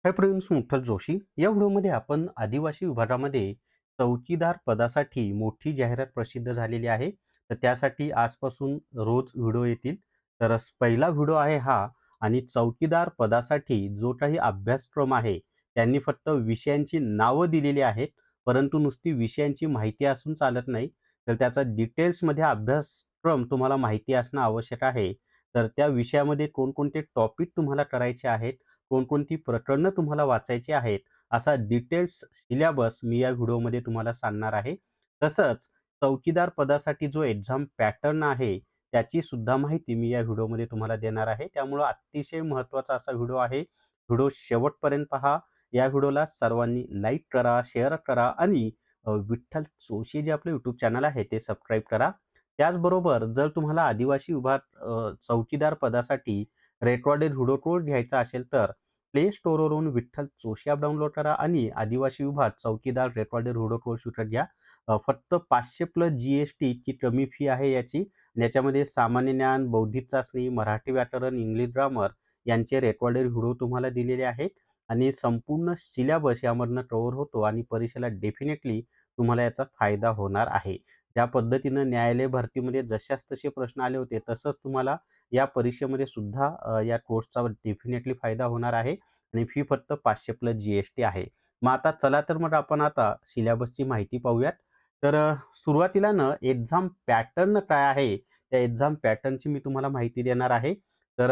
Hi friends, मुठ्ठल Joshi. या व्हिडिओमध्ये आपण आदिवासी विभागामध्ये चौकीदार पदासाठी मोठी जाहिरात प्रसिद्ध झालेली आहे. तर त्यासाठी आजपासून रोज व्हिडिओ येतील. तर पहिला व्हिडिओ आहे हा. आणि चौकीदार पदासाठी जो काही अभ्यासक्रम आहे, त्यांनी फक्त विषयांची नावं दिलेली आहेत, परंतु नुसती विषयांची माहिती असून चालत नाही. तर त्याचा डिटेल्समध्ये अभ्यासक्रम तुम्हाला माहिती असणं आवश्यक आहे. तर त्या विषयामध्ये कोणकोणते टॉपिक तुम्हाला करायचे आहेत, कोणकोणती प्रकरणं तुम्हाला वाचायची आहेत, असा डिटेल्स सिलेबस मी या व्हिडिओमध्ये तुम्हाला सांगणार आहे. तसंच चौकीदार पदासाठी जो एक्झाम पॅटर्न आहे, त्याची सुद्धा माहिती मी या व्हिडिओमध्ये तुम्हाला देणार आहे. त्यामुळं अतिशय महत्त्वाचा असा व्हिडिओ आहे. व्हिडिओ शेवटपर्यंत पहा. या व्हिडिओला सर्वांनी लाईक करा, शेअर करा आणि विठ्ठल जोशी जे आपलं यूट्यूब चॅनल आहे ते सबस्क्राईब करा. त्याचबरोबर जर तुम्हाला आदिवासी विभाग चौकीदार पदासाठी रेकॉर्डेड व्हिडिओ कोर्स घ्यायचा असेल तर प्ले स्टोअरवरून विठ्ठल जोशी ॲप डाउनलोड करा आणि आदिवासी विभाग चौकीदार रेकॉर्डेड व्हिडिओ कोर्स विकत घ्या. फक्त 500 प्लस जी-एस-टी इतकी कमी फी आहे याची. याच्यामध्ये सामान्य ज्ञान, बौद्धिक चाचणी, मराठी व्याकरण, इंग्लिश ग्रामर यांचे रेकॉर्डेड व्हिडिओ तुम्हाला दिलेले आहेत आणि संपूर्ण सिलेबस यामधनं कव्हर होतो आणि परीक्षेला डेफिनेटली तुम्हाला याचा फायदा होणार आहे. ज्या पद्धतीनं न्यायालय भरतीमध्ये जशास तसे प्रश्न आले होते, तसंच तुम्हाला या परीक्षेमध्ये सुद्धा या कोर्सचा डेफिनेटली फायदा होणार आहे आणि फी फक्त 500 प्लस जी-एस-टी आहे. मग आता चला तर मग आपण आता सिलेबसची माहिती पाहूयात. तर सुरुवातीला ना एक्झाम पॅटर्न काय आहे, त्या एक्झाम पॅटर्नची मी तुम्हाला माहिती देणार आहे. तर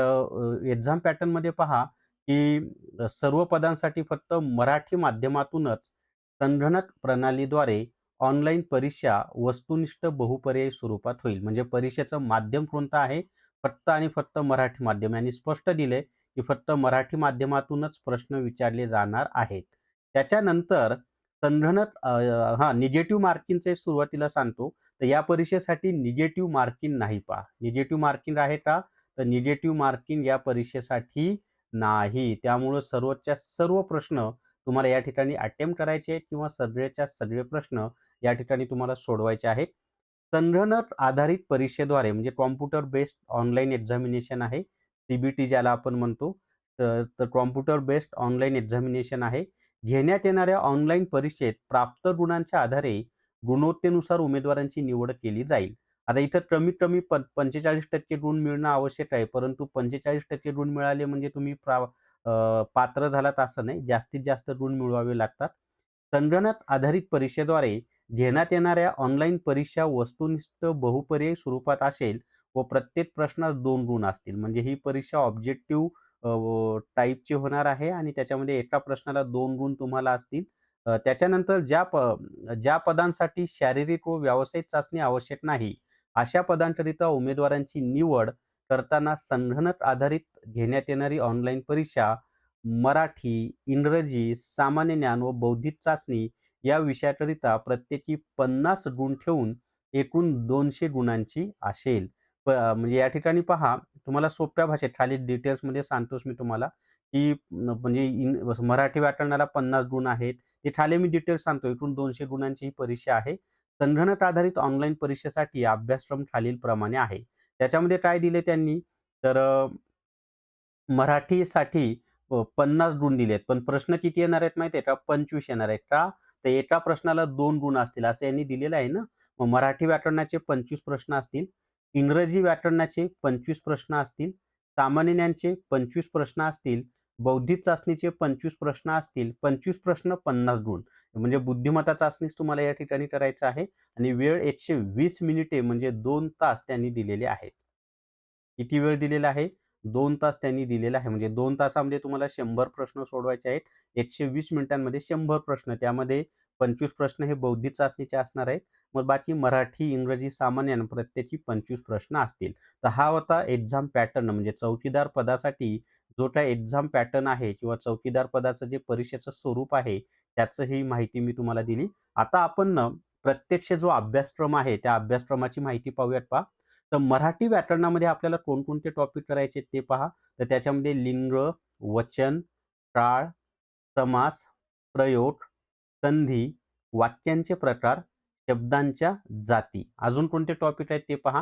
एक्झाम पॅटर्नमध्ये पहा, की सर्व पदांसाठी फक्त मराठी माध्यमातूनच संगणक प्रणालीद्वारे ऑनलाईन परीक्षा वस्तुनिष्ठ बहुपर्यायी स्वरूपात होईल. म्हणजे परीक्षेचं माध्यम कोणतं आहे? फक्त आणि फक्त मराठी माध्यम यांनी स्पष्ट दिले, की फक्त मराठी माध्यमातूनच प्रश्न विचारले जाणार आहेत. त्याच्यानंतर संगणक निगेटिव्ह मार्किंगचे सुरुवातीला सांगतो. तर या परीक्षेसाठी निगेटिव्ह मार्किंग नाही पहा. निगेटिव्ह मार्किंग आहे का? तर निगेटिव्ह मार्किंग या परीक्षेसाठी नाही. त्यामुळं सर्वच्या सर्व प्रश्न तुम्हाला या ठिकाणी अटेम्प्ट करायचे आहेत किंवा सगळेच्या सगळे प्रश्न या ठिकाणी तुम्हाला सोडवायचे आहेत. संगणक आधारित परीक्षेद्वारे म्हणजे कॉम्प्युटर बेस्ड ऑनलाईन एक्झामिनेशन आहे. सी ज्याला आपण म्हणतो. तर कॉम्प्युटर बेस्ड ऑनलाईन एक्झामिनेशन आहे. घेण्यात येणाऱ्या ऑनलाईन परीक्षेत प्राप्त गुणांच्या आधारे गुणवत्तेनुसार उमेदवारांची निवड केली जाईल. आता इथं कमीत कमी 45% गुण मिळणं आवश्यक आहे. परंतु 45% गुण मिळाले म्हणजे तुम्ही पात्र झालात असं नाही. जास्तीत जास्त गुण मिळवावे लागतात. संगणक आधारित परीक्षेद्वारे घेण्यात येणाऱ्या ऑनलाईन परीक्षा वस्तुनिष्ठ बहुपर्यायी स्वरूपात असेल व प्रत्येक प्रश्नास 2 गुण असतील. म्हणजे ही परीक्षा ऑब्जेक्टिव्ह टाइपची होणार आहे आणि त्याच्यामध्ये एका प्रश्नाला 2 गुण तुम्हाला असतील. त्याच्यानंतर ज्या पदांसाठी शारीरिक व व्यावसायिक चाचणी आवश्यक नाही, अशा पदांकरिता उमेदवारांची निवड करताना संगणक आधारित घेण्यात येणारी ऑनलाईन परीक्षा मराठी, इंग्रजी, सामान्य ज्ञान व बौद्धिक चाचणी या विषयाकरिता प्रत्येकी 50 गुण ठेवून एकूण 200 गुणांची असेल. म्हणजे या ठिकाणी पहा, तुम्हाला सोप्या भाषेत खाली डिटेल्समध्ये सांगतोच मी तुम्हाला, की म्हणजे मराठी व्याकरणाला 50 गुण आहेत. ते खाली मी डिटेल्स सांगतो. एकूण 200 गुणांची ही परीक्षा आहे. संगणक आधारित ऑनलाईन परीक्षेसाठी अभ्यासक्रम खालीलप्रमाणे आहे. त्याच्यामध्ये काय दिले त्यांनी, तर मराठीसाठी 50 गुण दिलेत. पण प्रश्न किती येणार आहेत माहिती आहे का? 25 येणार आहेत. का? तर एका प्रश्नाला 2 गुण असतील असं यांनी दिलेलं आहे ना. मग मराठी व्याकरणाचे 25 प्रश्न असतील. इंग्रजी व्याकरणाचे 25 प्रश्न असतील. सामान्य ज्ञानचे 25 प्रश्न असतील. बौद्धिक चाचणीचे 25 प्रश्न असतील. 25 प्रश्न 50 गुण. म्हणजे बुद्धिमत्ता चाचणीच तुम्हाला या ठिकाणी करायचं आहे आणि वेळ 120 मिनिटे म्हणजे 2 तास त्यांनी दिलेले आहेत. किती वेळ दिलेला आहे? 2 तास त्यांनी दिलेला आहे. म्हणजे 2 तासामध्ये तुम्हाला 100 प्रश्न सोडवायचे आहेत. 120 मिनिटांमध्ये 100 प्रश्न. त्यामध्ये 25 प्रश्न हे बौद्धिक चाचणीचे असणार आहेत. मग बाकी मराठी, इंग्रजी, सामान्य आणि प्रत्येकी 25 प्रश्न असतील. तर हा होता एक्झाम पॅटर्न. म्हणजे चौकीदार पदासाठी जो काही एक्झाम पॅटर्न आहे किंवा चौकीदार पदाचं जे परीक्षेचं स्वरूप आहे, त्याचं ही माहिती मी तुम्हाला दिली. आता आपण ना प्रत्यक्ष जो अभ्यासक्रम आहे, त्या अभ्यासक्रमाची माहिती पाहूयात पहा. तर मराठी व्याकरणामध्ये आपल्याला कोणकोणते टॉपिक करायचे ते पहा. तर त्याच्यामध्ये लिंग, वचन, काळ, समास, प्रयोग, संधी, वाक्यांचे प्रकार, शब्दांच्या जाती. अजून कोणते टॉपिक आहेत ते पहा.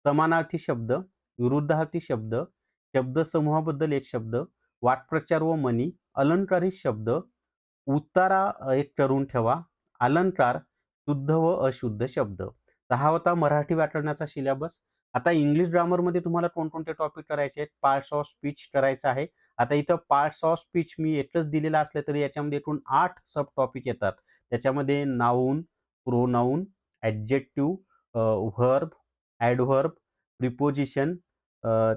समानार्थी शब्द, विरुद्धार्थी शब्द, शब्दसमूहाबद्दल एक शब्द, वाक्प्रचार व म्हणी, अलंकारित शब्द, उतारा एक ठरवून ठेवा, अलंकार, शुद्ध व अशुद्ध शब्द. तर हा होता मराठी व्याकरणाचा सिलेबस. आता इंग्लिश ग्रामरमध्ये तुम्हाला कोणकोणते टॉपिक करायचे आहेत? पार्ट्स ऑफ स्पीच करायचं आहे. आता इथं पार्ट्स ऑफ स्पीच मी एकच दिलेलं असलं तरी याच्यामध्ये एकूण 8 सब टॉपिक येतात. त्याच्यामध्ये noun, pronoun, adjective, verb, adverb, preposition,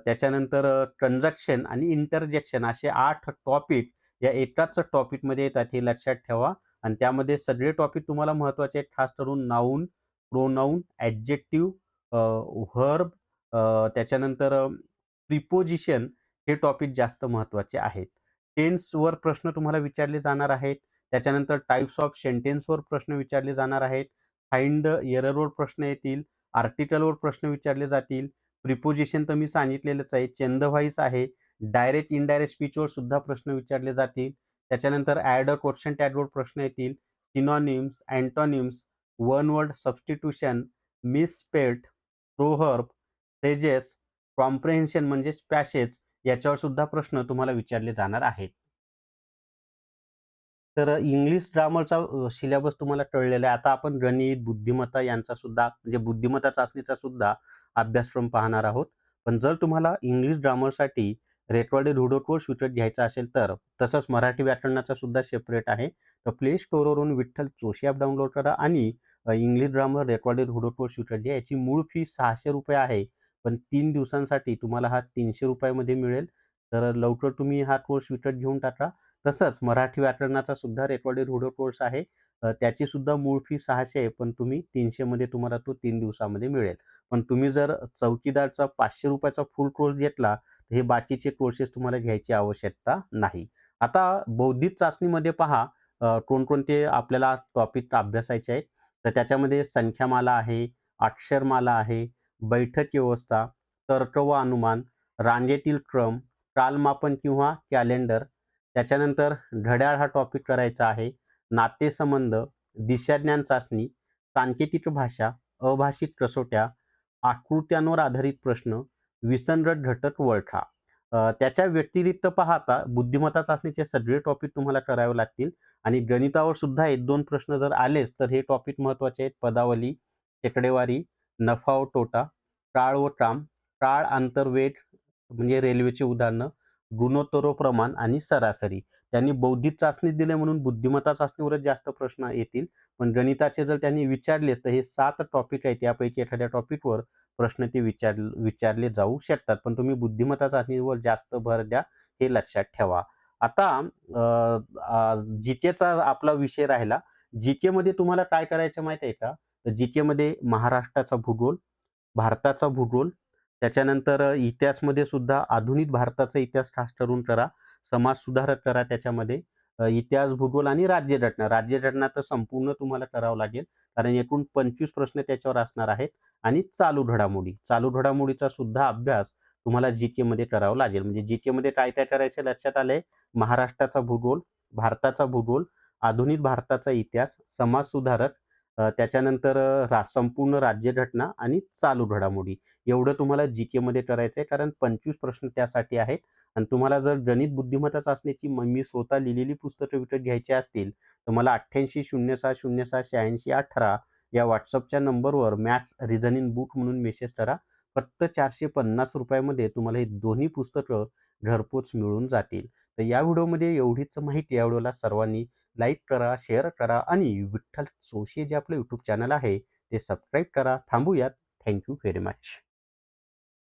त्याच्यानंतर कंजक्शन आणि इंटरजेक्शन असे 8 टॉपिक या एकाच टॉपिकमध्ये येतात, हे लक्षात ठेवा. आणि त्यामध्ये सगळे टॉपिक तुम्हाला महत्त्वाचे आहेत. खास करून नाऊन, प्रोनाऊन, ॲडजेक्टिव्ह, व्हर्ब, त्याच्यानंतर प्रिपोजिशन हे टॉपिक जास्त महत्त्वाचे आहेत. टेन्सवर प्रश्न तुम्हाला विचारले जाणार आहेत. त्याच्यानंतर टाइप्स ऑफ सेंटेन्सवर प्रश्न विचारले जाणार आहेत. फाइंड एररवर प्रश्न येतील. आर्टिकलवर प्रश्न विचारले जातील. प्रिपोजिशन तर मी सांगितलेलंच आहे. चेंज द व्हॉइस आहे. डायरेक्ट इनडायरेक्ट स्पीचवर सुद्धा प्रश्न विचारले जातील. त्याच्यानंतर ॲड अ क्वेश्चन टॅगवर प्रश्न येतील. Synonyms, antonyms, one word substitution, misspelled, proverb, phrases, comprehension म्हणजे पॅसेज याच्यावर सुद्धा प्रश्न तुम्हाला विचारले जाणार आहेत. तर इंग्लिश ग्रामरचा सिलेबस तुम्हाला कळलेला आहे. आता आपण गणित, बुद्धिमत्ता यांचा सुद्धा म्हणजे बुद्धिमत्ता चाचणीचा सुद्धा अभ्यासक्रम पाहणार आहोत. पण जर तुम्हाला इंग्लिश ग्रामरसाठी रेकॉर्डेड व्हिडिओ कोर्स विकत घ्यायचा असेल तर तसंच मराठी व्याकरणाचा सुद्धा सेपरेट आहे. तर प्ले स्टोअरवरून विठ्ठल जोशी ॲप डाउनलोड करा आणि English grammar recorded video course विकत घ्या. याची मूळ फी ₹600 आहे. पण 3 दिवसांसाठी तुम्हाला हा ₹300 मध्ये मिळेल. तर लवकर तुम्ही हा कोर्स विकत घेऊन टाका. तसंच मराठी व्याकरणाचा सुद्धा रेकॉर्डेड व्हिडिओ कोर्स आहे. त्याची सुद्धा मूळ फी 600 आहे. पण तुम्ही 300 मध्ये तुम्हाला तो 3 दिवसामध्ये मिळेल. पण तुम्ही जर चौकीदारचा ₹500 चा फुल कोर्स घेतला, तर हे बाकीचे कोर्सेस तुम्हाला घ्यायची आवश्यकता नाही. आता बौद्धिक चाचणीमध्ये पहा कोणकोणते आपल्याला टॉपिक अभ्यासायचे आहेत. तर त्याच्यामध्ये संख्यामाला आहे, अक्षरमाला आहे, बैठक व्यवस्था, तर्क व अनुमान, रांगेतील क्रम, कालमापन किंवा कॅलेंडर, त्याच्यानंतर घड्याळ हा टॉपिक करायचा आहे. नातेसंबंध, दिशाज्ञान चाचणी, सांकेतिक भाषा, अभाषिक कसोट्या, आकृत्यांवर आधारित प्रश्न, विसंगत घटक ओळखा. त्याच्या व्यतिरिक्त पाहता बुद्धिमत्ता चाचणीचे सगळे टॉपिक तुम्हाला करावे लागतील आणि गणितावर सुद्धा 1-2 प्रश्न जर आलेच तर हे टॉपिक महत्त्वाचे आहेत. पदावली, शेकडेवारी, नफा व तोटा, काळ व काम, काळ, अंतर, वेग म्हणजे रेल्वेची उदाहरणं, गुणोत्तर व प्रमाण आणि सरासरी. त्यांनी बौद्धिक चाचणी दिले म्हणून बुद्धिमत्ता चाचणीवरच जास्त प्रश्न येतील. पण गणिताचे जर त्यांनी विचारलेच तर हे 7 टॉपिक आहेत. यापैकी एखाद्या टॉपिकवर प्रश्न ते विचारले जाऊ शकतात. पण तुम्ही बुद्धिमत्ता चाचणीवर जास्त भर द्या, हे लक्षात ठेवा. आता जीकेचा आपला विषय राहिला. जीकेमध्ये तुम्हाला काय करायचं माहिती आहे का? तर जीकेमध्ये महाराष्ट्राचा भूगोल, भारताचा भूगोल, त्याच्यानंतर इतिहासमध्ये सुद्धा आधुनिक भारताचा इतिहास खास करून करा. समाज सुधारक करा त्याच्यामध्ये. इतिहास, भूगोल आणि राज्यघटना. राज्यघटना तर संपूर्ण तुम्हाला करावं लागेल. कारण एकूण 25 प्रश्न त्याच्यावर असणार आहेत. आणि चालू घडामोडी. चालू घडामोडीचा सुद्धा अभ्यास तुम्हाला जीकेमध्ये करावा लागेल. म्हणजे जीकेमध्ये काय-काय करायचं लक्षात आलंय? महाराष्ट्राचा भूगोल, भारताचा भूगोल, आधुनिक भारताचा इतिहास, समाज सुधारक, त्याच्यानंतर संपूर्ण राज्यघटना आणि चालू घडामोडी. एवढं तुम्हाला जीकेमध्ये करायचं आहे. कारण 25 प्रश्न त्यासाठी आहेत. आणि तुम्हाला जर गणित बुद्धिमत्ता चाचणीची मी स्वतः लिहिलेली पुस्तकं विकत घ्यायची असतील, तर मला 8806068618 या WhatsAppच्या नंबरवर मॅथ्स रिझनिंग बुक म्हणून मेसेज करा. फक्त ₹450 मध्ये तुम्हाला ही दोन्ही पुस्तकं घरपोच मिळून जातील. तर या व्हिडिओमध्ये एवढीच माहिती. या व्हिडिओला सर्वांनी लाईक करा, शेअर करा आणि विठ्ठल जोशी जे आपलं यूट्यूब चॅनल आहे ते सबस्क्राईब करा. थांबूयात. Thank you very much.